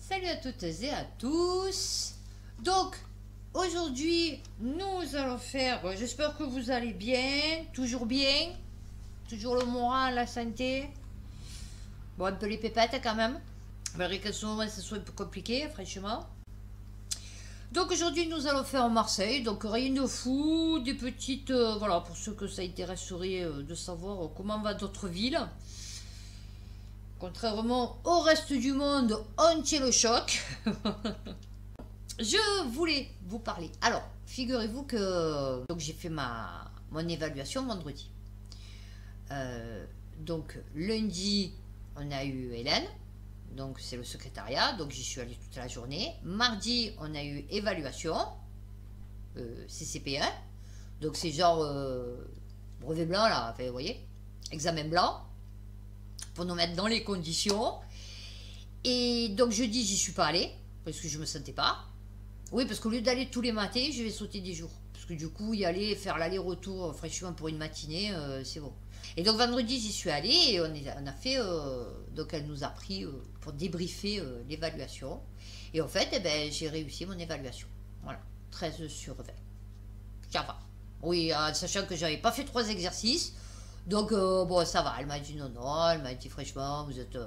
Salut à toutes et à tous. Donc, aujourd'hui, nous allons faire... Bon, j'espère que vous allez bien. Toujours le moral, la santé. Bon, un peu les pépettes quand même. Malgré que souvent, ça soit un peu compliqué, franchement. Donc, aujourd'hui, nous allons faire Marseille. Donc, rien de fou. Des petites... voilà, pour ceux que ça intéresserait de savoir comment va d'autres villes. Contrairement au reste du monde, on tient le choc. Je voulais vous parler. Alors, figurez-vous que j'ai fait mon évaluation vendredi. Donc, lundi, on a eu Hélène. Donc, c'est le secrétariat. Donc, j'y suis allée toute la journée. Mardi, on a eu évaluation. CCP1. Donc, c'est genre brevet blanc, là. Enfin, vous voyez, examen blanc. Pour nous mettre dans les conditions. Et donc jeudi, j'y suis pas allée parce que je me sentais pas. Oui, parce qu'au lieu d'aller tous les matins, je vais sauter des jours. Parce que du coup, y aller faire l'aller-retour fraîchement pour une matinée, c'est bon. Et donc vendredi, j'y suis allée et on a fait... donc elle nous a pris pour débriefer l'évaluation. Et en fait, eh ben, j'ai réussi mon évaluation. Voilà, 13 sur 20. Ça va. Oui, sachant que j'avais pas fait 3 exercices. Donc, bon, ça va. Elle m'a dit non. Elle m'a dit franchement, vous êtes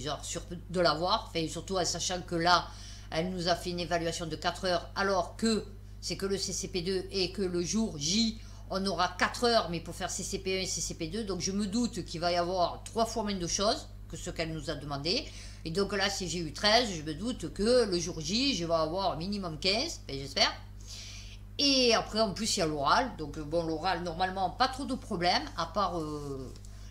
genre sûr de l'avoir. Surtout en sachant que là, elle nous a fait une évaluation de 4 heures, alors que c'est que le CCP2 et que le jour J, on aura 4 heures, mais pour faire CCP1 et CCP2. Donc, je me doute qu'il va y avoir 3 fois moins de choses que ce qu'elle nous a demandé. Et donc là, si j'ai eu 13, je me doute que le jour J, je vais avoir minimum 15, j'espère. Et après, en plus, il y a l'oral. Donc, bon, l'oral, normalement, pas trop de problèmes, à part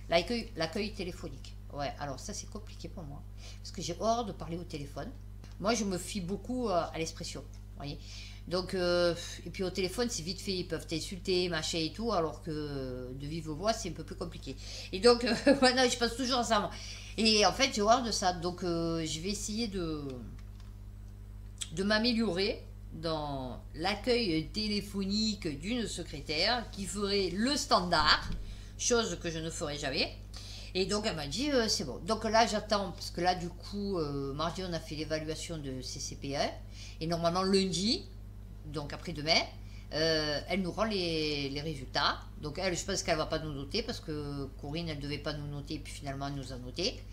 l'accueil téléphonique. Ouais, alors ça, c'est compliqué pour moi. Parce que j'ai horreur de parler au téléphone. Moi, je me fie beaucoup à l'expression. Vous voyez. Donc, et puis au téléphone, c'est vite fait. Ils peuvent t'insulter, machin et tout, alors que de vive voix, c'est un peu plus compliqué. Et donc, maintenant, je passe toujours à ça. Et en fait, j'ai horreur de ça. Donc, je vais essayer de m'améliorer dans l'accueil téléphonique d'une secrétaire qui ferait le standard, chose que je ne ferai jamais. Et donc elle m'a dit c'est bon. Donc là j'attends, parce que là du coup mardi on a fait l'évaluation de CCP1 et normalement lundi, donc après-demain, elle nous rend les résultats. Donc elle, je pense qu'elle va pas nous noter parce que Corinne elle devait pas nous noter et puis finalement elle nous a noté.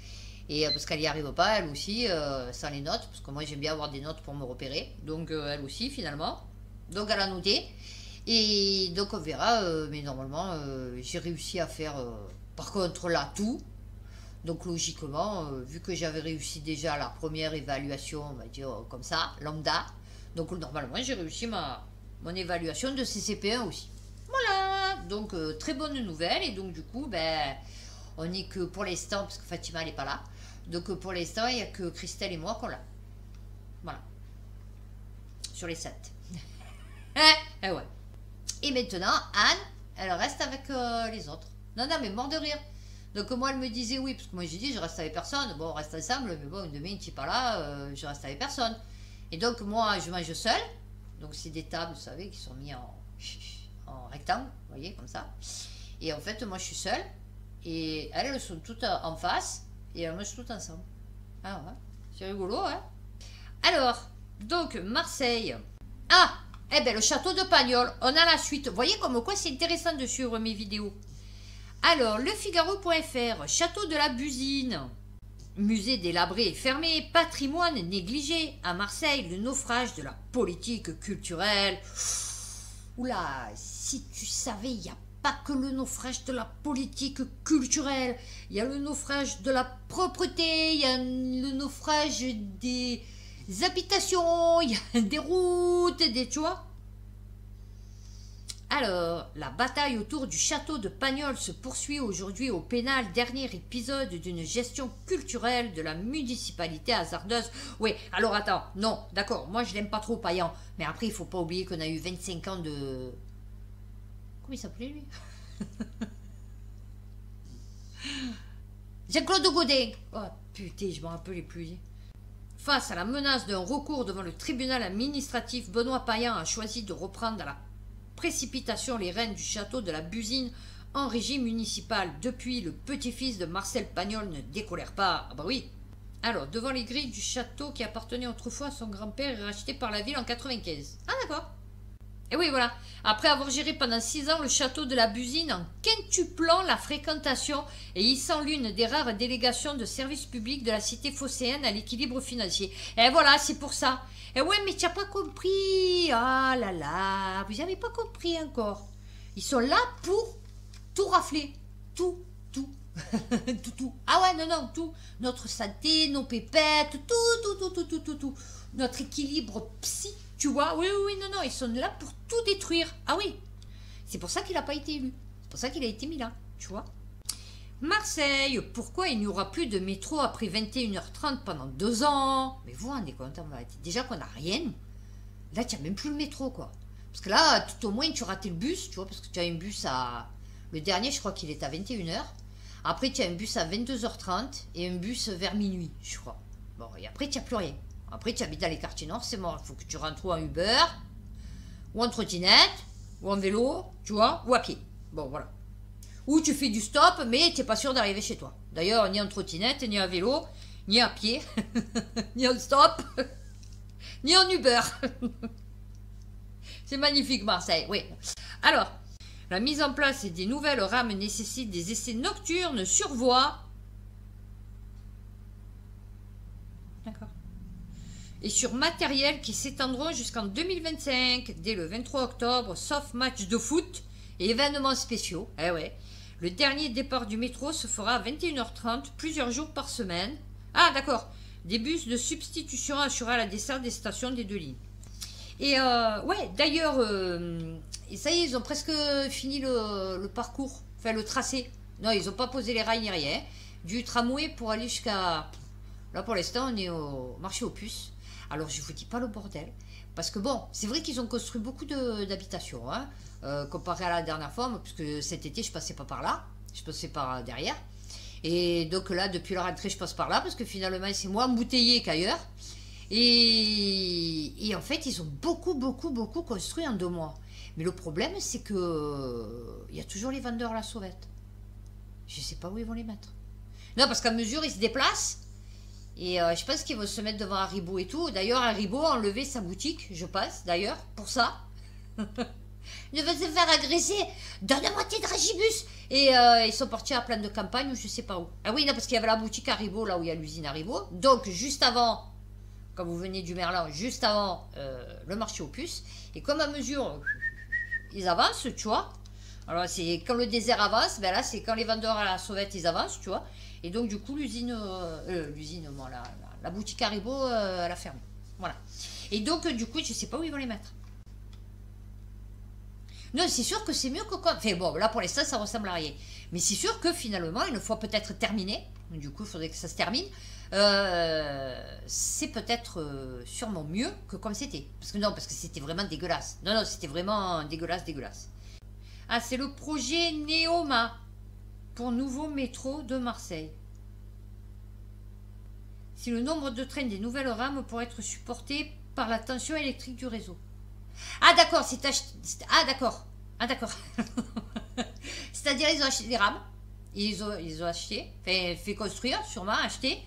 Et parce qu'elle n'y arrive pas, elle aussi, sans les notes, parce que moi j'aime bien avoir des notes pour me repérer. Donc elle aussi, finalement. Donc elle a noté. Et donc on verra, mais normalement, j'ai réussi à faire, par contre, là, tout. Donc logiquement, vu que j'avais réussi déjà la première évaluation, on va dire comme ça, lambda. Donc normalement, j'ai réussi mon évaluation de CCP1 aussi. Voilà, donc très bonne nouvelle. Et donc du coup, ben, on n'est que pour l'instant, parce que Fatima, elle n'est pas là. Donc pour l'instant, il n'y a que Christelle et moi qu'on l'a. Voilà. Sur les 7. Eh ouais. Et maintenant, Anne, elle reste avec les autres. Non, mais mort de rire. Donc moi, elle me disait oui, parce que moi j'ai dit je reste avec personne. Bon, on reste ensemble, mais bon, demain, tu n'es pas là, je reste avec personne. Et donc moi, je mange seule. Donc c'est des tables, vous savez, qui sont mis en rectangle, vous voyez, comme ça. Et en fait, moi, je suis seule. Et elles sont toutes en face. Et elles mangent toutes ensemble. Ah ouais, c'est rigolo, hein. Alors, donc, Marseille. Ah, eh ben, le château de Pagnol. On a la suite. Vous voyez comme quoi c'est intéressant de suivre mes vidéos. Alors, lefigaro.fr, château de la Busine. Musée délabré et fermé, patrimoine négligé. À Marseille, le naufrage de la politique culturelle. Oula, si tu savais, il y a pas que le naufrage de la politique culturelle, il y a le naufrage de la propreté, il y a le naufrage des habitations, il y a des routes, tu vois. Alors, la bataille autour du château de Pagnol se poursuit aujourd'hui au pénal, dernier épisode d'une gestion culturelle de la municipalité hasardeuse. Oui, alors attends, non, d'accord, moi je l'aime pas trop Payan, mais après il faut pas oublier qu'on a eu 25 ans de... Comment il s'appelait lui? Jean-Claude Godin. Oh putain, je me rappelais plus. Face à la menace d'un recours devant le tribunal administratif, Benoît Payan a choisi de reprendre à la précipitation les rênes du château de la Busine en régie municipale. Depuis, le petit-fils de Marcel Pagnol ne décolère pas. Ah bah oui, Alors, devant les grilles du château qui appartenait autrefois à son grand-père et racheté par la ville en 95. Ah d'accord. Et oui, voilà. Après avoir géré pendant 6 ans le château de la Busine en quintuplant la fréquentation et hissant l'une des rares délégations de service public de la cité phocéenne à l'équilibre financier. Et voilà, c'est pour ça. Et ouais, mais tu n'as pas compris. Ah là là, vous n'avez pas compris encore. Ils sont là pour tout rafler. Tout. tout. Ah ouais, non, tout. Notre santé, nos pépettes, tout. Notre équilibre psy. Tu vois, oui, non, ils sont là pour tout détruire. Ah oui, c'est pour ça qu'il n'a pas été élu. C'est pour ça qu'il a été mis là, tu vois. Marseille, pourquoi il n'y aura plus de métro après 21h30 pendant 2 ans? Mais vous vous rendez compte, déjà qu'on n'a rien. Là, tu n'as même plus le métro, quoi. Parce que là, tout au moins, tu ratais le bus, tu vois, parce que tu as un bus à... Le dernier, je crois qu'il est à 21h. Après, tu as un bus à 22h30 et un bus vers minuit, je crois. Bon, et après, tu n'as plus rien. Après, tu habites dans les quartiers nord, c'est mort. Il faut que tu rentres ou en Uber, ou en trottinette, ou en vélo, tu vois, ou à pied. Bon, voilà. Ou tu fais du stop, mais tu n'es pas sûr d'arriver chez toi. D'ailleurs, ni en trottinette, ni en vélo, ni à pied, ni en stop, ni en Uber. C'est magnifique, Marseille, oui. Alors, la mise en place des nouvelles rames nécessite des essais nocturnes sur voie. D'accord. Et sur matériel qui s'étendront jusqu'en 2025, dès le 23 octobre, sauf match de foot et événements spéciaux. Eh ouais. Le dernier départ du métro se fera à 21h30, plusieurs jours par semaine. Ah, d'accord. Des bus de substitution assurera la desserte des stations des 2 lignes. Et ouais, d'ailleurs, ça y est, ils ont presque fini le parcours, enfin le tracé. Non, ils n'ont pas posé les rails ni rien. Du tramway pour aller jusqu'à... Là, pour l'instant, on est au marché aux puces. Alors, je ne vous dis pas le bordel. Parce que bon, c'est vrai qu'ils ont construit beaucoup d'habitations, hein, comparé à la dernière fois, puisque cet été, je passais pas par là. Je passais par derrière. Et donc là, depuis la rentrée, je passe par là, parce que finalement, c'est moins embouteillé qu'ailleurs. Et en fait, ils ont beaucoup construit en 2 mois. Mais le problème, c'est que il y a toujours les vendeurs à la sauvette. Je ne sais pas où ils vont les mettre. Non, parce qu'à mesure, ils se déplacent. Et je pense qu'ils vont se mettre devant Haribo et tout. D'ailleurs, Haribo a enlevé sa boutique, je pense, d'ailleurs, pour ça. Il veut se faire agresser. Donne-moi tes dragibus. Et ils sont partis à plein de campagne ou je sais pas où. Ah oui, non, parce qu'il y avait la boutique Haribo, là où il y a l'usine Haribo. Donc, juste avant, quand vous venez du Merlin, juste avant le marché aux puces. Et comme à mesure, ils avancent, tu vois. Alors, c'est quand le désert avance, ben là, c'est quand les vendeurs à la sauvette, ils avancent, tu vois. Et donc, du coup, la boutique Haribo, elle a fermé. Voilà. Et donc, du coup, je sais pas où ils vont les mettre. Non, c'est sûr que c'est mieux que quoi. Enfin, bon, là, pour l'instant, ça ressemble à rien. Mais c'est sûr que finalement, une fois peut-être terminé, du coup, il faudrait que ça se termine, c'est peut-être sûrement mieux que comme c'était. Parce que c'était vraiment dégueulasse. Non, c'était vraiment dégueulasse. Ah, c'est le projet Neoma pour nouveau métro de Marseille. Si le nombre de trains des nouvelles rames pourrait être supporté par la tension électrique du réseau. Ah d'accord, Ah d'accord. C'est-à-dire ils ont acheté des rames, ils ont acheté, fait construire, sûrement acheté.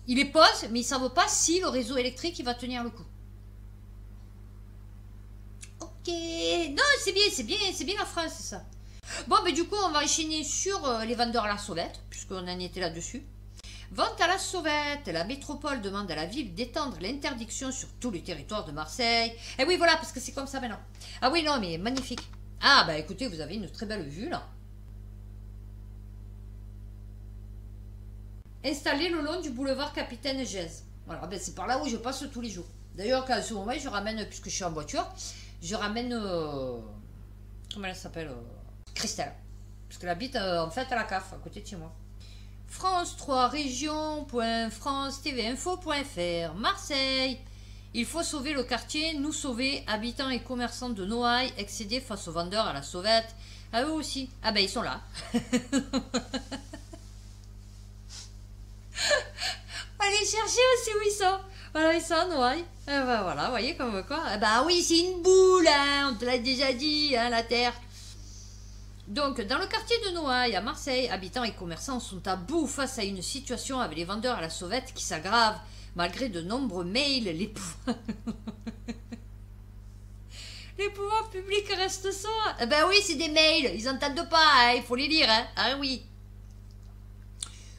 Ils les posent, mais ils ne savent pas si le réseau électrique il va tenir le coup. Ok, non c'est bien la France, c'est ça. Bon, mais du coup, on va enchaîner sur les vendeurs à la sauvette, puisqu'on en était là-dessus. Vente à la sauvette. La métropole demande à la ville d'étendre l'interdiction sur tout le territoire de Marseille. Et oui, voilà, parce que c'est comme ça maintenant. Ah oui, non, mais magnifique. Ah, bah écoutez, vous avez une très belle vue, là. Installé le long du boulevard Capitaine Gèze. Voilà, ben c'est par là où je passe tous les jours. D'ailleurs, à ce moment, je ramène, puisque je suis en voiture, je ramène... comment elle s'appelle Christelle. Parce qu'elle habite en fait à la CAF, à côté de chez moi. France 3 région.france-tv-info.fr Marseille. Il faut sauver le quartier, nous sauver, habitants et commerçants de Noailles, excédés face aux vendeurs à la sauvette. À eux aussi. Ah ben ils sont là. Allez chercher aussi où ils sont. Voilà, ils sont à Noailles. Ben voilà, vous voyez comme quoi. Ben oui, c'est une boule, hein, on te l'a déjà dit, hein, la Terre. Donc, dans le quartier de Noailles, à Marseille, habitants et commerçants sont à bout face à une situation avec les vendeurs à la sauvette qui s'aggrave malgré de nombreux mails. Les pouvoirs publics restent sourds. Eh ben oui, c'est des mails, ils n'entendent pas, hein, il faut les lire. Hein. Ah oui.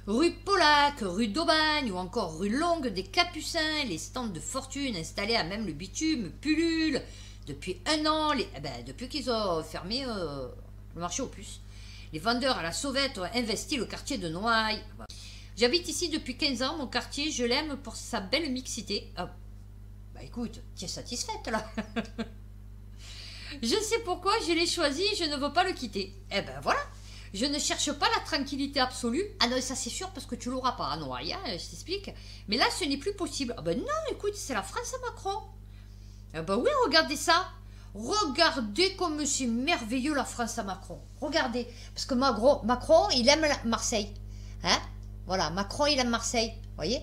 Rue Polac, rue d'Aubagne ou encore rue Longue des Capucins, les stands de fortune installés à même le bitume pullulent depuis un an, depuis qu'ils ont fermé le marché aux puces. Les vendeurs à la sauvette ont investi le quartier de Noailles. J'habite ici depuis 15 ans, mon quartier, je l'aime pour sa belle mixité. Ah, bah écoute, tu es satisfaite là. Je sais pourquoi je l'ai choisi, je ne veux pas le quitter. Eh ben voilà. Je ne cherche pas la tranquillité absolue. Ah non, ça c'est sûr parce que tu l'auras pas à Noailles, hein, je t'explique. Mais là, ce n'est plus possible. Ah ben non, écoute, c'est la France à Macron. Ah ben oui, regardez ça. Regardez comme c'est merveilleux la France à Macron. Regardez. Parce que Macron, il aime Marseille. Hein? Voilà, Macron, il aime Marseille. Vous voyez?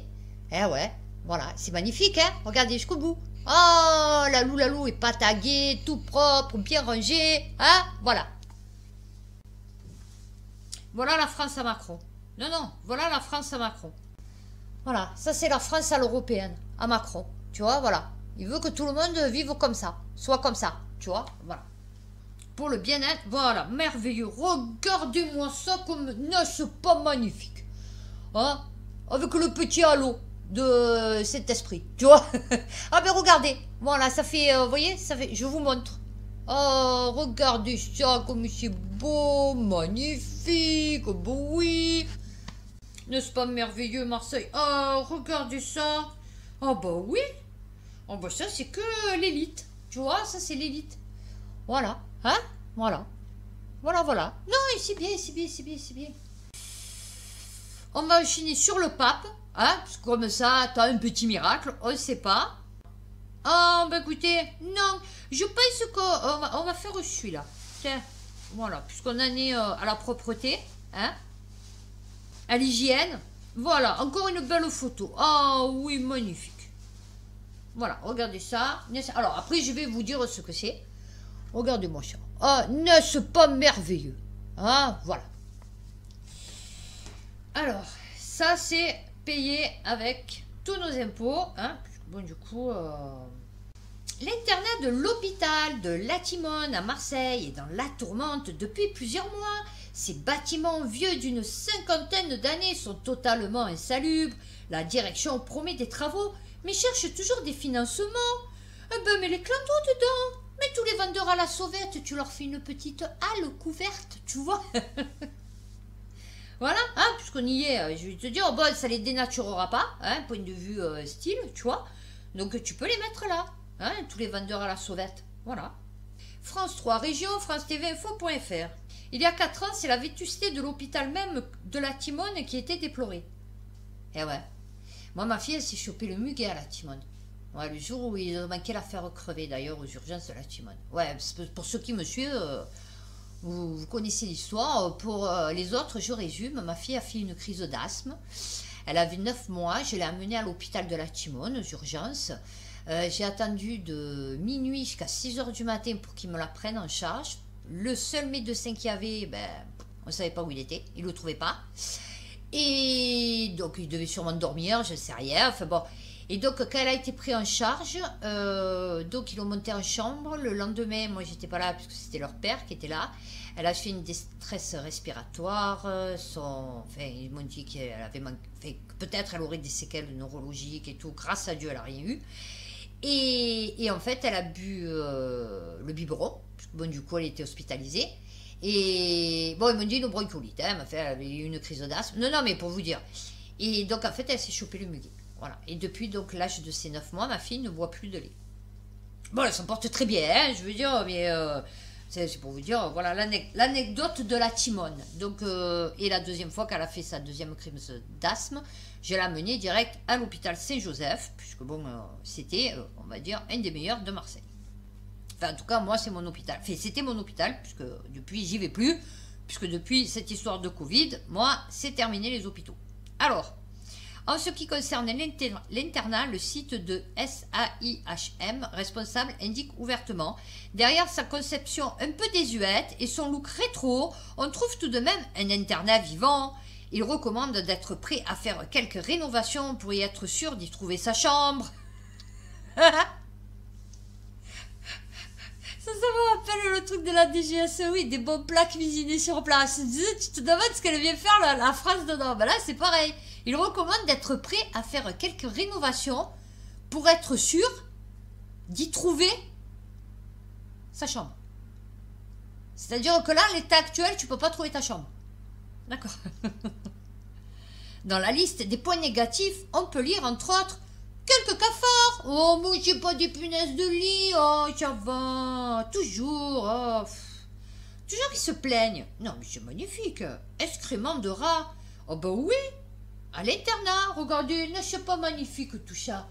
Eh ouais, voilà, c'est magnifique, hein? Regardez jusqu'au bout. Oh, la loue est pas taguée, tout propre, bien rangé. Hein? Voilà. Voilà la France à Macron. Non, non, voilà la France à Macron. Voilà, ça c'est la France à l'européenne, à Macron. Tu vois, voilà. Il veut que tout le monde vive comme ça, soit comme ça. Tu vois, voilà. Pour le bien-être, voilà, merveilleux. Regardez-moi ça comme n'est-ce pas magnifique. Hein? Avec le petit halo de cet esprit, tu vois. Ah ben regardez, voilà, ça fait, vous voyez, ça fait, je vous montre. Oh, regardez ça, comme c'est beau, magnifique, beau, oui. N'est-ce pas merveilleux, Marseille? Oh, regardez ça. Oh, bah oui. Oh, bah ça, c'est que l'élite. Tu vois, ça, c'est l'élite. Voilà, hein? Voilà. Voilà, voilà. Non, c'est bien, c'est bien, c'est bien, c'est bien. On va enchaîner sur le pape, hein? Parce que comme ça, t'as un petit miracle, on ne sait pas. Ah, bah écoutez, non, je pense qu'on va faire celui-là. Tiens, voilà, puisqu'on en est à la propreté, hein, à l'hygiène. Voilà, encore une belle photo. Ah oui, magnifique. Voilà, regardez ça. Alors, après, je vais vous dire ce que c'est. Regardez-moi ça. Ah, n'est-ce pas merveilleux? Hein, voilà. Alors, ça, c'est payé avec tous nos impôts, hein. Bon, du coup, l'internat de l'hôpital de Latimone à Marseille est dans la tourmente depuis plusieurs mois. Ces bâtiments vieux d'une cinquantaine d'années sont totalement insalubres. La direction promet des travaux, mais cherche toujours des financements. Eh ben, mais les clandos dedans. Mais tous les vendeurs à la sauvette, tu leur fais une petite halle couverte, tu vois. Voilà, hein, puisqu'on y est, je vais te dire, bon, ça les dénaturera pas, hein, point de vue style, tu vois. Donc tu peux les mettre là, hein, tous les vendeurs à la sauvette. Voilà. France 3 Région, France TV Info.fr. Il y a 4 ans, c'est la vétusté de l'hôpital même de la Timone qui était déplorée. Eh ouais. Moi, ma fille, elle s'est chopée le muguet à la Timone. Ouais, le jour où ils ont manqué la faire crever, d'ailleurs, aux urgences de la Timone. Ouais, pour ceux qui me suivent, vous connaissez l'histoire. Pour les autres, je résume. Ma fille a fait une crise d'asthme. Elle avait 9 mois. Je l'ai amenée à l'hôpital de la Timone, aux urgences. J'ai attendu de minuit jusqu'à 6 h du matin pour qu'ils me la prennent en charge. Le seul médecin qu'il y avait, ben, on ne savait pas où il était. Il ne le trouvait pas. Et donc, il devait sûrement dormir, je ne sais rien. Enfin bon. Et donc, quand elle a été prise en charge, donc ils l'ont montée en chambre. Le lendemain, moi, j'étais pas là puisque c'était leur père qui était là. Elle a fait une détresse respiratoire. Enfin, ils m'ont dit qu'elle avait manqué. Peut-être elle aurait des séquelles neurologiques et tout. Grâce à Dieu, elle n'a rien eu. Et en fait, elle a bu le biberon. Bon, du coup, elle était hospitalisée. Et bon, ils m'ont dit une bronchiolite. Hein, elle avait eu une crise d'asthme. Non, non, mais pour vous dire. Et donc, en fait, elle s'est chopée le muguet. Voilà. Et depuis donc l'âge de ses 9 mois, ma fille ne boit plus de lait. Bon, elle s'en porte très bien, hein, je veux dire, mais c'est pour vous dire, voilà l'anecdote de la Timone. Donc, et la deuxième fois qu'elle a fait sa deuxième crise d'asthme, je l'ai amenée direct à l'hôpital Saint-Joseph, puisque bon, c'était, on va dire, un des meilleurs de Marseille. Enfin, en tout cas, moi, c'est mon hôpital. Enfin, c'était mon hôpital, puisque depuis, j'y vais plus, puisque depuis cette histoire de Covid, moi, c'est terminé les hôpitaux. Alors, En ce qui concerne l'internat, le site de SAIHM responsable indique ouvertement, derrière sa conception un peu désuète et son look rétro, on trouve tout de même un internat vivant. Il recommande d'être prêt à faire quelques rénovations pour y être sûr d'y trouver sa chambre. Ça me rappelle le truc de la DGSE, oui, des bons plats cuisinés sur place. Tu te demandes ce qu'elle vient faire la phrase dedans. Ben là, c'est pareil. Il recommande d'être prêt à faire quelques rénovations pour être sûr d'y trouver sa chambre. C'est-à-dire que là, l'état actuel, tu peux pas trouver ta chambre. D'accord. Dans la liste des points négatifs, on peut lire entre autres quelques cafards. Oh, moi j'ai pas des punaises de lit. Oh, ça va. Toujours. Oh. Toujours ils se plaignent. Non, mais c'est magnifique. Excréments de rats. Oh, bah oui. À l'internat, regardez, n'est-ce pas magnifique tout ça?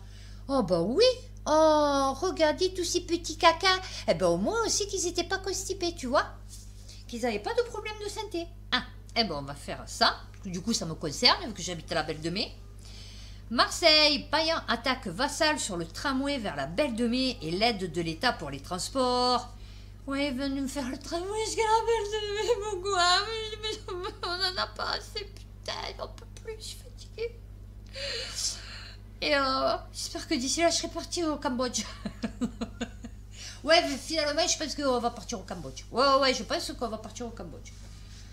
Oh, bah oui. Oh, regardez tous ces petits cacas. Eh ben, au moins aussi qu'ils n'étaient pas constipés, tu vois. Qu'ils n'avaient pas de problème de santé. Ah, eh ben, on va faire ça. Du coup, ça me concerne, vu que j'habite à la Belle de Mai. Marseille, Payan attaque Vassal sur le tramway vers la Belle de Mai et l'aide de l'État pour les transports. Ouais, venez me faire le tramway jusqu'à la Belle de Mai, mon gars. Mais on n'en a pas assez, putain, on peut plus, je suis fatiguée. Et j'espère que d'ici là, je serai partie au Cambodge. Ouais, mais finalement, je pense qu'on va partir au Cambodge. Ouais, je pense qu'on va partir au Cambodge.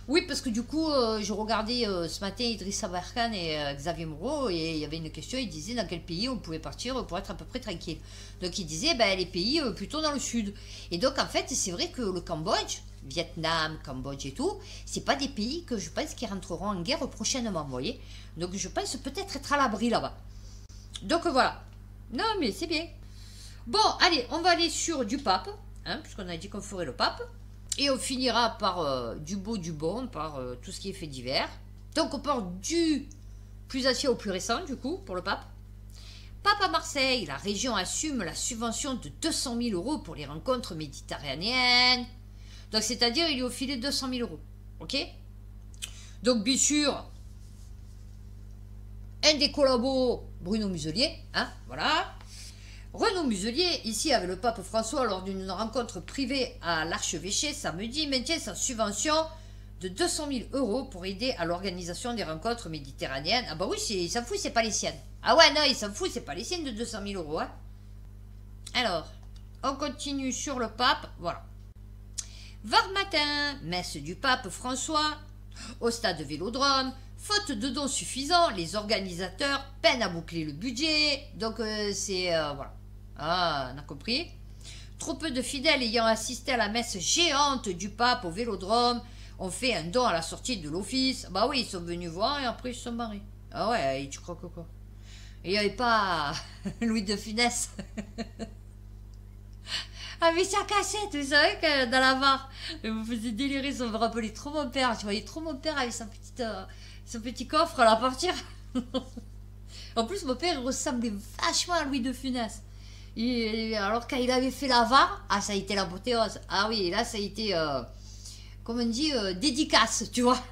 Oui, parce que du coup, je regardais ce matin Idrissa Barkhane et Xavier Moreau, et il y avait une question, il disait dans quel pays on pouvait partir pour être à peu près tranquille. Donc il disait, les pays plutôt dans le sud. Et donc en fait, c'est vrai que le Cambodge, Vietnam, Cambodge et tout, c'est pas des pays que je pense qui rentreront en guerre prochainement, vous voyez. Donc je pense peut-être être à l'abri là-bas. Donc voilà. Non, mais c'est bien. Bon, allez, on va aller sur du pape, hein, puisqu'on a dit qu'on ferait le pape. Et on finira par du beau, du bon, par tout ce qui est fait divers. Donc on part du plus ancien au plus récent, du coup, pour le pape. Pape à Marseille, la région assume la subvention de 200 000 euros pour les rencontres méditerranéennes. Donc c'est-à-dire, il lui a filé 200 000 euros. Ok? Donc bien sûr, un des collabos, Bruno Muselier, hein, voilà. Renaud Muselier, ici avec le pape François lors d'une rencontre privée à l'archevêché samedi, maintient sa subvention de 200 000 euros pour aider à l'organisation des rencontres méditerranéennes. Ah bah oui, il s'en fout, c'est pas les siennes. Ah ouais, non, il s'en fout, c'est pas les siennes de 200 000 euros. Hein. Alors, on continue sur le pape, voilà. Var matin, messe du pape François, au stade Vélodrome. Faute de dons suffisants, les organisateurs peinent à boucler le budget. Donc c'est... voilà. Ah, on a compris. Trop peu de fidèles ayant assisté à la messe géante du pape au Vélodrome ont fait un don à la sortie de l'office. Bah oui, ils sont venus voir et après ils se sont mariés. Ah ouais, et tu crois que quoi? Il n'y avait pas Louis de Funès avec sa cassette, vous savez que dans la VAR, vous faisiez délirer, ça me rappelait trop mon père. Tu voyais trop mon père avec son petit coffre à la partir. En plus, mon père ressemblait vachement à Louis de Funès. Alors, quand il avait fait la VAR, ah, ça a été l'apothéose. Ah oui, là, ça a été, comme on dit, dédicace, tu vois.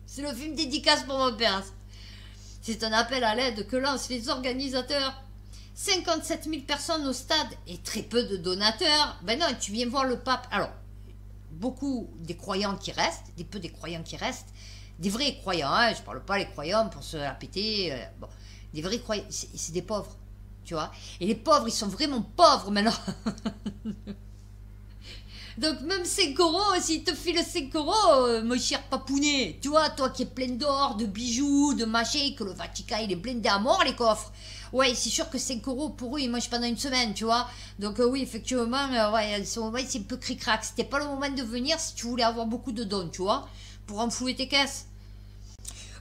C'est le film dédicace pour mon père. C'est un appel à l'aide que lancent les organisateurs. 57 000 personnes au stade et très peu de donateurs. Ben non, tu viens voir le pape. Alors, beaucoup des croyants qui restent, des croyants qui restent, des vrais croyants, hein, je parle pas les croyants pour se la péter, bon, des vrais croyants, c'est des pauvres, tu vois. Et les pauvres, ils sont vraiment pauvres maintenant. Donc même 5 euros, s'ils te filent 5 euros, mon cher papounet, tu vois, toi qui es plein d'or, de bijoux, de machin, que le Vatican il est blindé à mort les coffres. Ouais, c'est sûr que 5 euros pour eux, ils mangent pendant une semaine, tu vois. Donc oui, effectivement, ouais, c'est un peu cric-crac. C'était pas le moment de venir si tu voulais avoir beaucoup de dons, tu vois, pour enflouer tes caisses.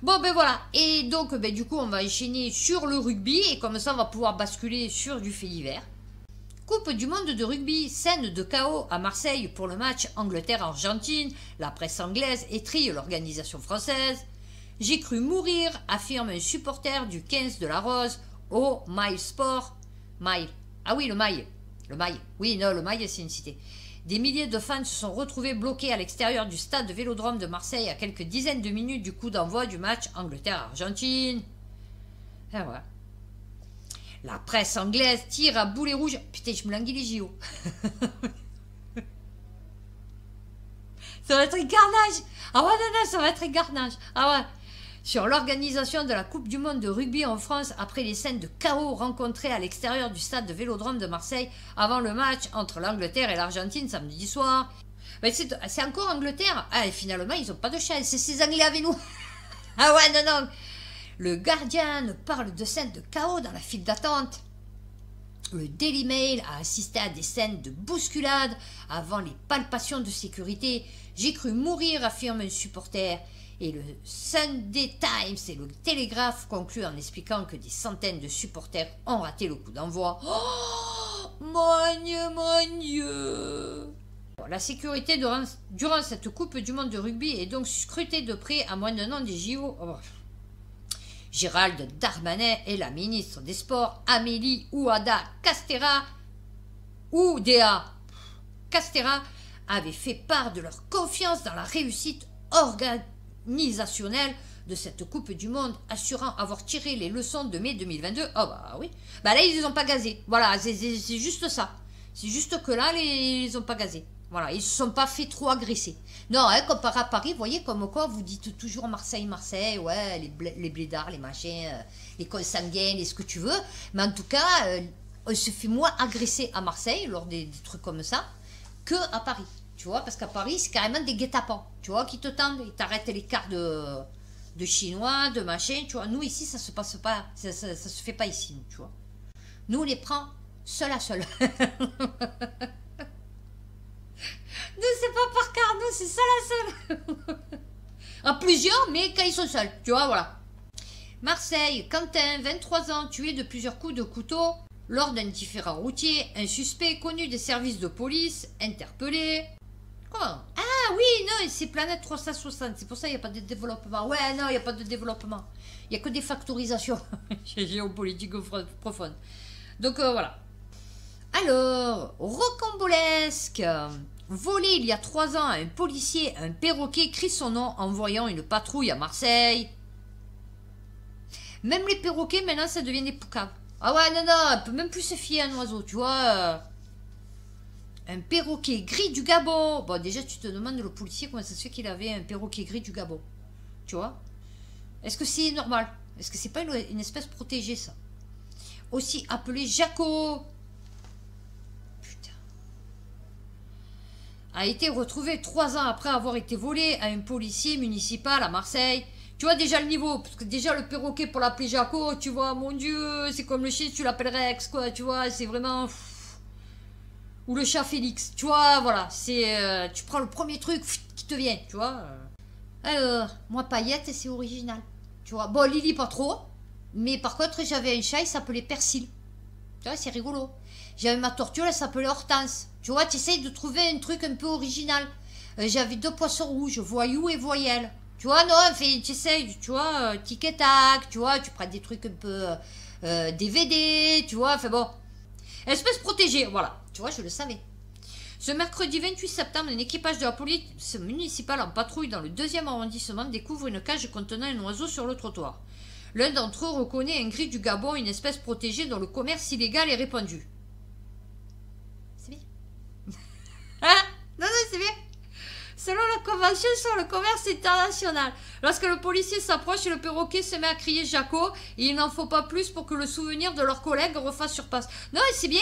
Bon, ben voilà. Et donc, ben, du coup, on va enchaîner sur le rugby. Et comme ça, on va pouvoir basculer sur du fait divers. Coupe du monde de rugby, scène de chaos à Marseille pour le match Angleterre-Argentine. La presse anglaise étrille l'organisation française. J'ai cru mourir, affirme un supporter du 15 de la Rose au Mail Sport. Mail. Ah oui, le Mail. Le Mail. Oui, non, le Mail, c'est une cité. Des milliers de fans se sont retrouvés bloqués à l'extérieur du stade Vélodrome de Marseille à quelques dizaines de minutes du coup d'envoi du match Angleterre-Argentine. Ah ouais. La presse anglaise tire à boulet rouge. Putain, je me languis les JO. Ça va être un carnage. Ah ouais, non, ça va être un carnage. Ah ouais. Sur l'organisation de la Coupe du Monde de rugby en France après les scènes de chaos rencontrées à l'extérieur du stade de Vélodrome de Marseille avant le match entre l'Angleterre et l'Argentine samedi soir. Mais c'est encore Angleterre. Ah, et finalement, ils n'ont pas de chance. C'est ces Anglais avec nous. Ah ouais, non. Le Guardian parle de scènes de chaos dans la file d'attente. Le Daily Mail a assisté à des scènes de bousculade avant les palpations de sécurité. J'ai cru mourir, affirme un supporter. Et le Sunday Times et le Telegraph concluent en expliquant que des centaines de supporters ont raté le coup d'envoi. Oh, mon Dieu. La sécurité durant cette Coupe du Monde de rugby est donc scrutée de près à moins d'un an des JO. Oh. Gérald Darmanin et la ministre des Sports, Amélie Oudéa Castéra, avaient fait part de leur confiance dans la réussite organisationnelle de cette Coupe du Monde, assurant avoir tiré les leçons de mai 2022. Oh bah oui. Bah là, ils les ont pas gazés. Voilà, c'est juste ça. C'est juste que là, ils ont pas gazé. Voilà, ils ne se sont pas fait trop agresser. Non, hein, comparé à Paris, vous voyez, comme quoi vous dites toujours Marseille, ouais, les blédards, les machins, les consanguins, les ce que tu veux. Mais en tout cas, on se fait moins agresser à Marseille, lors des trucs comme ça, que à Paris. Tu vois, parce qu'à Paris, c'est carrément des guet-apens, tu vois, qui te tendent. Ils t'arrêtent les cartes de Chinois, de machin, tu vois. Nous, ici, ça se passe pas, ça se fait pas ici, tu vois. Nous, on les prend seul à seul. Nous, c'est pas par quart, nous, c'est seul à seul. À plusieurs, mais quand ils sont seuls, tu vois, voilà. Marseille, Quentin, 23 ans, tué de plusieurs coups de couteau lors d'un différend routier. Un suspect connu des services de police, interpellé. Quoi? Ah oui, non, c'est Planète 360, c'est pour ça qu'il n'y a pas de développement. Ouais, non, il n'y a pas de développement. Il n'y a que des factorisations géopolitiques profondes. Donc, voilà. Alors, rocambolesque. Volé il y a 3 ans à un policier, un perroquet crie son nom en voyant une patrouille à Marseille. Même les perroquets, maintenant, ça devient des poucaves. Ah ouais, non, on peut même plus se fier à un oiseau, tu vois. Un perroquet gris du Gabon. Bon, déjà, tu te demandes, le policier, comment ça se fait qu'il avait un perroquet gris du Gabon. Tu vois. Est-ce que c'est normal? Est-ce que c'est pas une espèce protégée, ça? Aussi appelé Jaco. A été retrouvé 3 ans après avoir été volé à un policier municipal à Marseille. Tu vois déjà le niveau, parce que déjà le perroquet pour l'appeler Jaco, tu vois, mon Dieu, c'est comme le chien, tu l'appelles Rex, quoi, tu vois, c'est vraiment... Ou le chat Félix, tu vois, voilà, c'est... tu prends le premier truc qui te vient, tu vois. Alors, moi, Paillette, c'est original, tu vois. Bon, Lily, pas trop, mais par contre, j'avais un chat, il s'appelait Persil. Tu vois, c'est rigolo. J'avais ma tortue, elle s'appelait Hortense. Tu vois, tu essayes de trouver un truc un peu original. J'avais 2 poissons rouges, Voyou et Voyelle. Tu vois, non, tu essayes, tu vois, tic et tac, tu vois, tu prends des trucs un peu DVD, tu vois, enfin bon. Espèce protégée, voilà. Tu vois, je le savais. Ce mercredi 28 septembre, un équipage de la police municipale en patrouille dans le 2e arrondissement découvre une cage contenant un oiseau sur le trottoir. L'un d'entre eux reconnaît un gris du Gabon, une espèce protégée dont le commerce illégal est répandu. C'est bien. Hein? Non, c'est bien. Selon la Convention sur le commerce international, lorsque le policier s'approche, le perroquet se met à crier Jaco et il n'en faut pas plus pour que le souvenir de leurs collègues refasse surface. Non, c'est bien.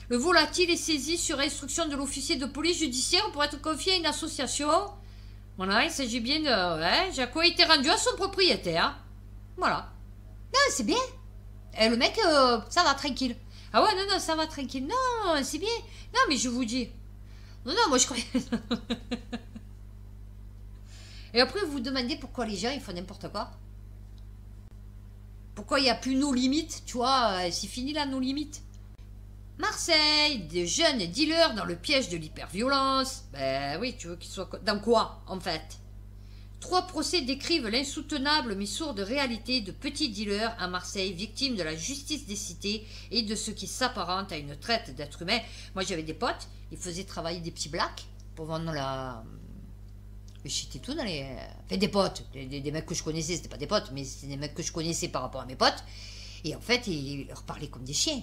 Le volatile est saisi sur instruction de l'officier de police judiciaire pour être confié à une association. Voilà, il s'agit bien de... Ouais, Jaco a été rendu à son propriétaire. Voilà. Non, c'est bien. Et le mec, ça va tranquille. Ah ouais, non, ça va tranquille. Non, c'est bien. Non, mais je vous dis... Non, moi je croyais... Et après, vous vous demandez pourquoi les gens, ils font n'importe quoi. Pourquoi il n'y a plus nos limites, tu vois, c'est fini là, nos limites. Marseille, des jeunes dealers dans le piège de l'hyperviolence. Ben oui, tu veux qu'ils soient... Dans quoi, en fait? 3 procès décrivent l'insoutenable mais sourde réalité de petits dealers à Marseille, victimes de la justice des cités et de ce qui s'apparente à une traite d'êtres humains. Moi, j'avais des potes, ils faisaient travailler des petits blacks pour vendre J'étais tout dans les... Enfin, des potes, des mecs que je connaissais, c'était pas des potes, mais c'était des mecs que je connaissais par rapport à mes potes. Et en fait, il leur parlait comme des chiens.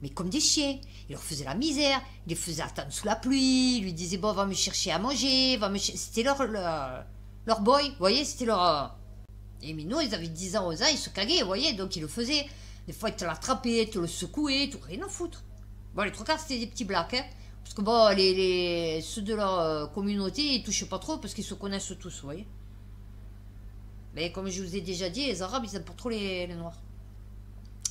Mais comme des chiens. Il leur faisait la misère, il les faisait attendre sous la pluie, il lui disait, bon, va me chercher à manger, C'était leur boy, vous voyez, c'était leur... Et Mino, ils avaient 10 ans, 11 ans, ils se cagaient, vous voyez, donc ils le faisaient. Des fois, ils te l'attrapaient, te le secouaient, tout, rien à foutre. Bon, les trois quarts, c'était des petits blacks, hein. Parce que bon, ceux de leur communauté, ils touchent pas trop parce qu'ils se connaissent tous, vous voyez. Mais comme je vous ai déjà dit, les Arabes, ils aiment pas trop les Noirs.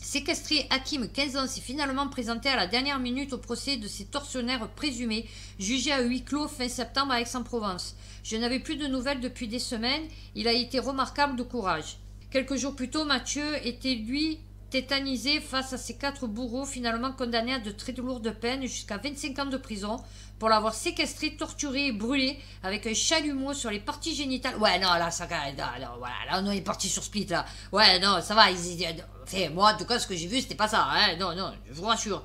Séquestré, Hakim, 15 ans, s'est finalement présenté à la dernière minute au procès de ces tortionnaires présumés, jugés à huis clos fin septembre à Aix-en-Provence. Je n'avais plus de nouvelles depuis des semaines, il a été remarquable de courage. Quelques jours plus tôt, Mathieu était, lui, tétanisé face à ces 4 bourreaux finalement condamnés à de très lourdes peines jusqu'à 25 ans de prison pour l'avoir séquestré, torturé et brûlé avec un chalumeau sur les parties génitales. Ouais, non, là, ça, non, voilà, là, on est parti sur Split, là. Ouais, non, ça va, enfin, moi, en tout cas, ce que j'ai vu, c'était pas ça, hein. Non, non, je vous rassure.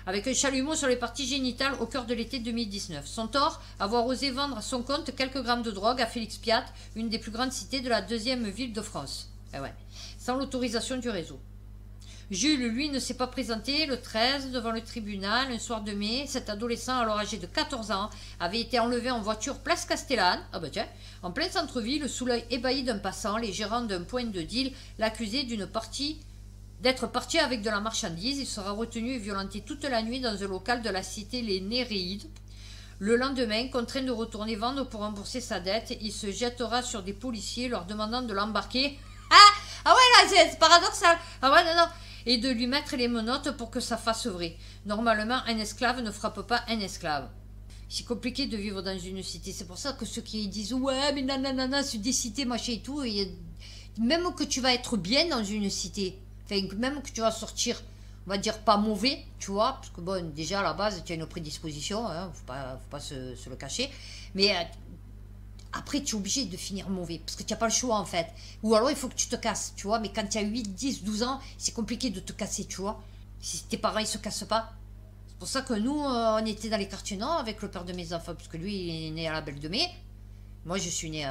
Avec un chalumeau sur les parties génitales au cœur de l'été 2019. Son tort, avoir osé vendre à son compte quelques grammes de drogue à Félix Piat, une des plus grandes cités de la 2e ville de France. Eh ouais, sans l'autorisation du réseau. Jules, lui, ne s'est pas présenté le 13 devant le tribunal un soir de mai. Cet adolescent, alors âgé de 14 ans, avait été enlevé en voiture place Castellane, en plein centre-ville, sous l'œil ébahi d'un passant. Les gérants d'un point de deal l'accusaient d'être parti avec de la marchandise. Il sera retenu et violenté toute la nuit dans un local de la cité Les Néréides. Le lendemain, contraint de retourner vendre pour rembourser sa dette, il se jettera sur des policiers leur demandant de l'embarquer. Ah ouais, là, c'est paradoxal. Ah ouais, non, non. Et de lui mettre les menottes pour que ça fasse vrai. Normalement, un esclave ne frappe pas un esclave. C'est compliqué de vivre dans une cité. C'est pour ça que ceux qui disent ouais, mais nanana, c'est des cités, machin et tout, même que tu vas être bien dans une cité, enfin, même que tu vas sortir, on va dire pas mauvais, tu vois, parce que bon, déjà à la base, tu as une prédisposition, hein, faut pas se le cacher, mais après, tu es obligé de finir mauvais, parce que tu n'as pas le choix, en fait. Ou alors, il faut que tu te casses, tu vois. Mais quand tu as 8, 10, 12 ans, c'est compliqué de te casser, tu vois. Si tes parents, ils se cassent pas. C'est pour ça que nous, on était dans les quartiers nord avec le père de mes enfants, parce que lui, il est né à la Belle de Mai. Moi, je suis né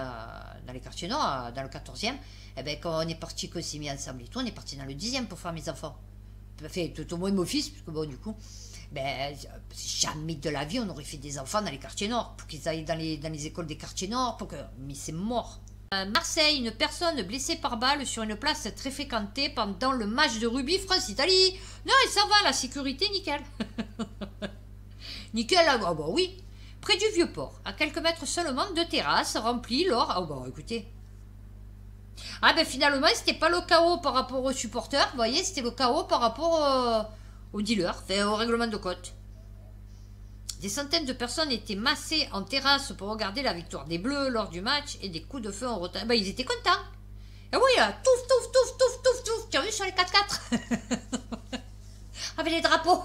dans les quartiers nord, dans le 14e. Et bien, quand on est parti, qu'on s'est mis ensemble et tout, on est parti dans le 10e pour faire mes enfants. Enfin, tout au moins mon fils, parce que bon, du coup... Ben, jamais de la vie on aurait fait des enfants dans les quartiers nord, pour qu'ils aillent dans les écoles des quartiers nord, mais c'est mort. Marseille, une personne blessée par balle sur une place très fréquentée pendant le match de rugby France-Italie. Non, et ça va, la sécurité, nickel. Nickel, ah bah oui. Près du Vieux-Port, à quelques mètres seulement, de terrasses remplies lors... Ah bah écoutez... Ah ben finalement, c'était pas le chaos par rapport aux supporters, vous voyez, c'était le chaos par rapport... aux dealers, enfin, au règlement de compte. Des centaines de personnes étaient massées en terrasse pour regarder la victoire des Bleus lors du match et des coups de feu en retard. Ben, ils étaient contents. Et oui, là, touf, touf, touf, touf, touf, touf. Tu as vu sur les 4x4 avec les drapeaux.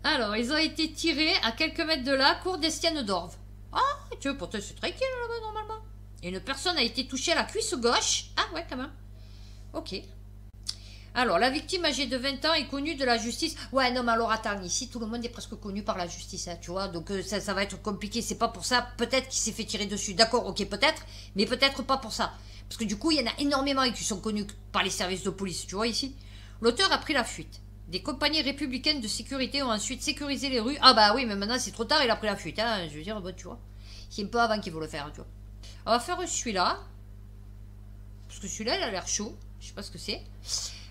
Alors, ils ont été tirés à quelques mètres de là, cours d'Estienne d'Orve. Ah, tu vois, pourtant c'est tranquille là-bas normalement. Et une personne a été touchée à la cuisse gauche. Ah ouais, quand même. Ok. Alors, la victime âgée de 20 ans est connue de la justice. Ouais, non, mais alors attends, ici, tout le monde est presque connu par la justice, hein, tu vois. Donc, ça va être compliqué. C'est pas pour ça. Peut-être qu'il s'est fait tirer dessus. D'accord, ok, peut-être. Mais peut-être pas pour ça. Parce que du coup, il y en a énormément qui sont connus par les services de police, tu vois, ici. L'auteur a pris la fuite. Des compagnies républicaines de sécurité ont ensuite sécurisé les rues. Ah bah oui, mais maintenant, c'est trop tard, il a pris la fuite. Hein. Je veux dire, bon, tu vois. C'est un peu avant qu'il faut le faire, tu vois. On va faire celui-là. Parce que celui-là, il a l'air chaud. Je sais pas ce que c'est.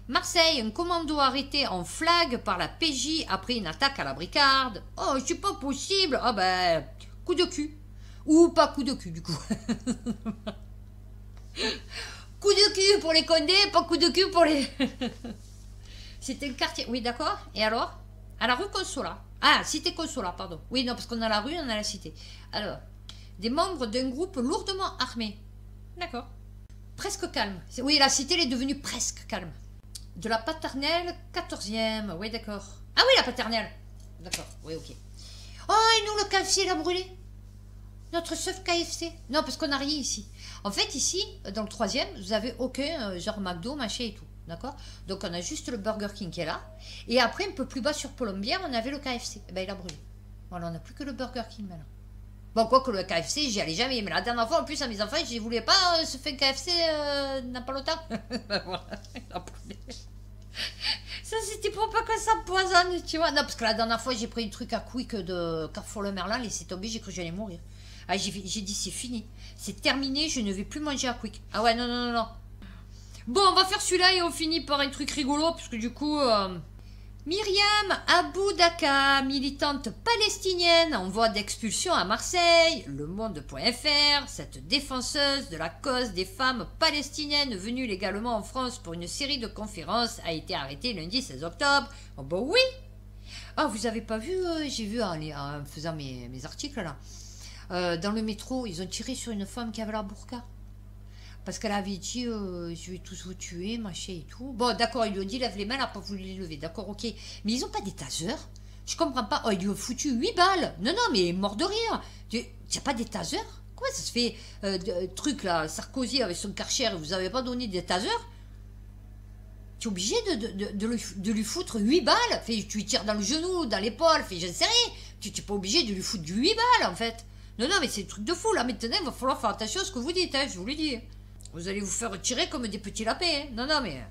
Marseille, un commando arrêté en flag par la PJ après une attaque à la bricarde. Oh, c'est pas possible. Ah ben, coup de cul. Ou pas coup de cul, du coup. Coup de cul pour les Condés, pas coup de cul pour les... C'était le quartier. Oui, d'accord. Et alors? À la rue Consola. Ah, cité Consola, pardon. Oui, non, parce qu'on a la rue, on a la cité. Alors, des membres d'un groupe lourdement armé. D'accord. Presque calme. Oui, la cité, elle est devenue presque calme. De la paternelle 14e. Oui, d'accord. Ah oui, la paternelle. D'accord, oui, ok. Oh, et nous, le KFC, il a brûlé. Notre seuf KFC. Non, parce qu'on n'a rien ici. En fait, ici, dans le 3e, vous avez aucun genre McDo, machin et tout. D'accord. Donc, on a juste le Burger King qui est là. Et après, un peu plus bas sur Colombière, on avait le KFC. Eh ben, il a brûlé. Voilà, on n'a plus que le Burger King maintenant. Bon, quoi que le KFC, j'y allais jamais. Mais la dernière fois, en plus, à mes enfants, je voulais pas se faire KFC n'a pas longtemps. Ben voilà, ça, c'était pour pas que ça poisonne, tu vois. Non, parce que la dernière fois, j'ai pris un truc à Quick de Carrefour Le Merlin, laissé tomber, j'ai cru que j'allais mourir. Ah, j'ai dit, c'est fini. C'est terminé, je ne vais plus manger à Quick. Ah ouais, non, non, non, non. Bon, on va faire celui-là et on finit par un truc rigolo, parce que du coup... Myriam Abou Daka, militante palestinienne en voie d'expulsion à Marseille, Le Monde.fr, cette défenseuse de la cause des femmes palestiniennes venue légalement en France pour une série de conférences, a été arrêtée lundi 16 octobre. Oh bah oui. Ah, vous avez pas vu, j'ai vu en faisant mes articles là, dans le métro, ils ont tiré sur une femme qui avait la burqa. Parce qu'elle avait dit, je vais tous vous tuer, machin et tout. Bon, d'accord, ils lui ont dit, lève les mains, elle n'a pas voulu les lever. D'accord, ok. Mais ils n'ont pas des tasers. Je comprends pas. Oh, ils lui ont foutu 8 balles. Non, non, mais mort de rire. Tu n'as pas des tasers? Comment ça se fait, truc là, Sarkozy avec son Karcher, vous n'avez pas donné des tasers? Tu es obligé de lui foutre 8 balles. Fait, tu lui tires dans le genou, dans l'épaule, fait, je ne sais rien. Tu n'es pas obligé de lui foutre du 8 balles, en fait. Non, non, mais c'est un truc de fou, là. Maintenant, il va falloir faire attention à ce que vous dites, hein, je vous le dis. Vous allez vous faire tirer comme des petits lapins. Hein. Non, non, mais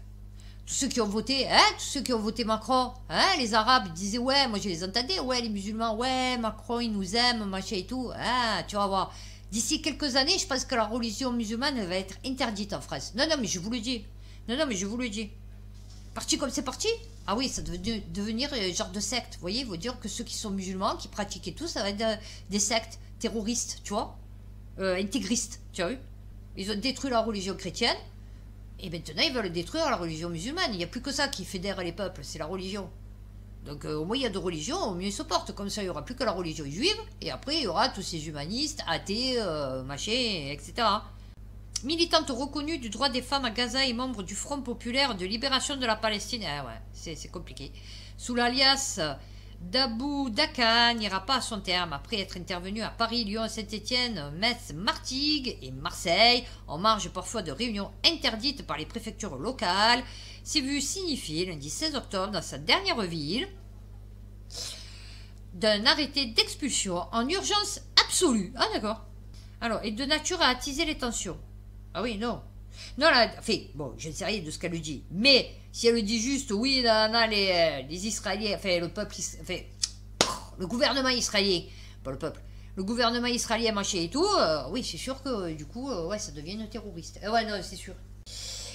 tous ceux qui ont voté, hein, tous ceux qui ont voté Macron, hein, les Arabes disaient, ouais, moi je les entendais, ouais, les musulmans, ouais, Macron, il nous aime, machin et tout. Ah, tu vas voir. D'ici quelques années, je pense que la religion musulmane va être interdite en France. Non, non, mais je vous le dis. Non, non, mais je vous le dis. Parti comme c'est parti. Ah oui, ça doit devenir genre de secte. Vous voyez, il faut dire que ceux qui sont musulmans, qui pratiquent et tout, ça va être des sectes terroristes, tu vois, intégristes, tu as vu. Ils ont détruit la religion chrétienne, et maintenant ils veulent détruire la religion musulmane. Il n'y a plus que ça qui fédère les peuples, c'est la religion. Donc au moins il y a deux religions, au mieux ils se portent. Comme ça, il n'y aura plus que la religion juive, et après il y aura tous ces humanistes, athées, machin, etc. Militante reconnue du droit des femmes à Gaza et membre du Front populaire de libération de la Palestine. Ah ouais, c'est compliqué. Sous l'alias d'Abou Daka n'ira pas à son terme après être intervenu à Paris, Lyon, Saint-Étienne, Metz, Martigues et Marseille, en marge parfois de réunions interdites par les préfectures locales. S'est vu signifier lundi 16 octobre dans sa dernière ville d'un arrêté d'expulsion en urgence absolue. Ah d'accord. Alors, et de nature à attiser les tensions. Ah oui, non. Non, là, enfin, bon, je ne sais rien de ce qu'elle dit, mais si elle dit juste, oui, là, les Israéliens, enfin, le peuple, enfin, le gouvernement israélien, pas le peuple, le gouvernement israélien, machin et tout, oui, c'est sûr que, du coup, ouais, ça devient une terroriste. Ouais, non, c'est sûr.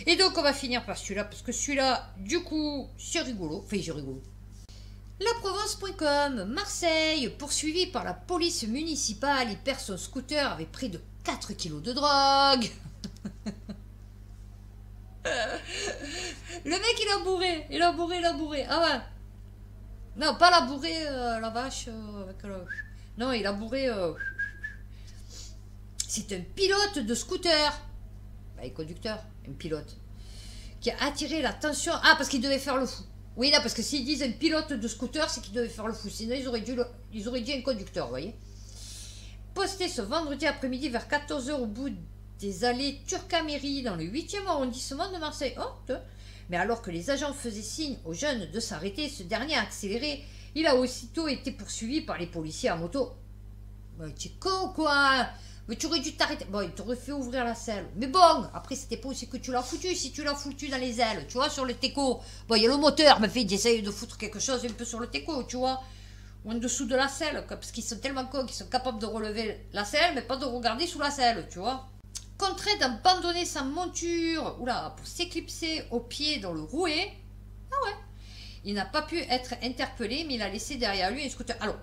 Et donc, on va finir par celui-là, parce que celui-là, du coup, c'est rigolo. Enfin, c'est rigolo. Laprovence.com, Marseille, poursuivi par la police municipale, il perd son scooter avec près de 4 kilos de drogue. Le mec il a bourré. Ah ouais. Non, pas la bourré, la vache. Avec le... Non, il a bourré. C'est un pilote de scooter. Bah, un conducteur, un pilote. Qui a attiré l'attention. Ah, parce qu'il devait faire le fou. Oui, là, parce que s'ils disent un pilote de scooter, c'est qu'il devait faire le fou. Sinon, ils auraient dit un conducteur, vous voyez. Posté ce vendredi après-midi vers 14 h au bout des allées Turcaméry dans le 8e arrondissement de Marseille. Oh, mais alors que les agents faisaient signe aux jeunes de s'arrêter, ce dernier a accéléré. Il a aussitôt été poursuivi par les policiers à moto. Mais tu es con quoi? Mais tu aurais dû t'arrêter. Bon, il t'aurait fait ouvrir la selle. Mais bon, après c'était pas aussi que tu l'as foutu. Si tu l'as foutu dans les ailes, tu vois, sur le teco. Bon, il y a le moteur, mais fait, il essaye de foutre quelque chose un peu sur le teco, tu vois. Ou en dessous de la selle, parce qu'ils sont tellement cons qu'ils sont capables de relever la selle, mais pas de regarder sous la selle, tu vois. Contraint d'abandonner sa monture pour s'éclipser au pied dans le rouet. Ah ouais. Il n'a pas pu être interpellé, mais il a laissé derrière lui un scooter. Alors,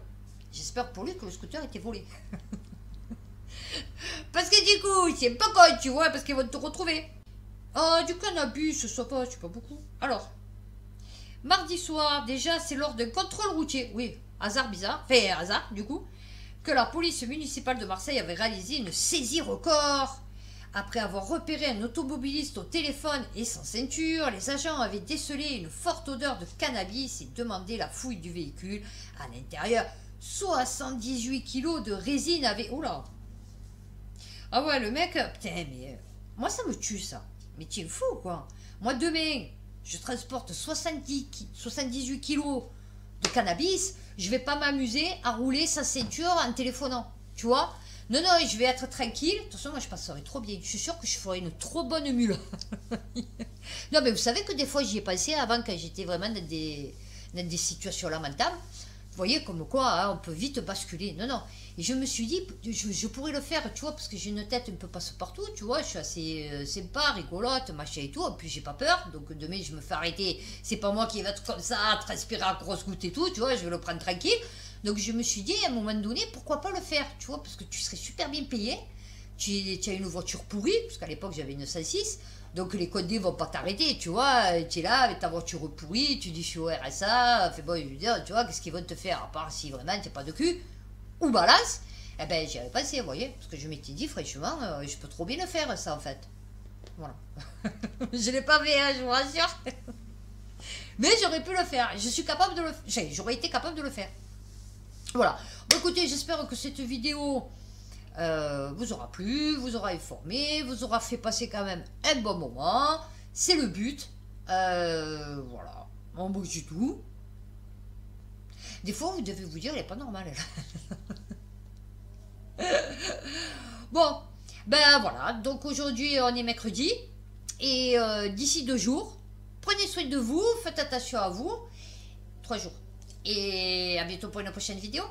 j'espère pour lui que le scooter était volé. Parce que du coup, c'est pas con, tu vois, parce qu'ils vont te retrouver. Oh, du cannabis, ça passe, c'est pas beaucoup. Alors, mardi soir, déjà, c'est lors d'un contrôle routier. Oui, hasard bizarre, fait hasard, du coup, que la police municipale de Marseille avait réalisé une saisie record. Après avoir repéré un automobiliste au téléphone et sans ceinture, les agents avaient décelé une forte odeur de cannabis et demandé la fouille du véhicule. À l'intérieur, 78 kilos de résine avaient... Oula. Ah ouais, le mec... Putain, mais... moi, ça me tue, ça. Mais tu es fou, quoi. Moi, demain, je transporte 78 kilos de cannabis. Je vais pas m'amuser à rouler sa ceinture en téléphonant. tu vois. Non, non, je vais être tranquille. De toute façon, moi, je passerai trop bien. Je suis sûre que je ferai une trop bonne mule. Non, mais vous savez que des fois, j'y ai pensé avant, quand j'étais vraiment dans des situations lamentables. Vous voyez, comme quoi, hein, on peut vite basculer. Non, non. Et je me suis dit, je pourrais le faire, tu vois, parce que j'ai une tête un peu passe-partout, tu vois. Je suis assez sympa, rigolote, machin et tout. En plus, j'ai pas peur. Donc, demain, je me fais arrêter. C'est pas moi qui vais être comme ça, transpirer à grosse goutte et tout, tu vois. Je vais le prendre tranquille. Donc, je me suis dit, à un moment donné, pourquoi pas le faire, tu vois, parce que tu serais super bien payé. Tu as une voiture pourrie, parce qu'à l'époque, j'avais une 106. Donc les condés vont pas t'arrêter, tu vois, tu es là avec ta voiture pourrie, tu dis je suis au RSA, fait bon, je veux dire, tu vois, qu'est-ce qu'ils vont te faire, à part si vraiment tu n'as pas de cul, ou balance, eh ben j'y avais passé, vous voyez, parce que je m'étais dit, franchement, je peux trop bien le faire, ça, en fait. Voilà. Je l'ai pas fait, hein, je vous rassure. Mais j'aurais pu le faire, je suis capable de le faire, j'aurais été capable de le faire. Voilà. Bon, écoutez, j'espère que cette vidéo vous aura plu, vous aura informé, vous aura fait passer quand même un bon moment. C'est le but. Voilà. En bouge du tout. Des fois, vous devez vous dire, elle est pas normale. Bon, ben voilà. Donc aujourd'hui, on est mercredi. Et d'ici 2 jours, prenez soin de vous, faites attention à vous. 3 jours. Et à bientôt pour une prochaine vidéo.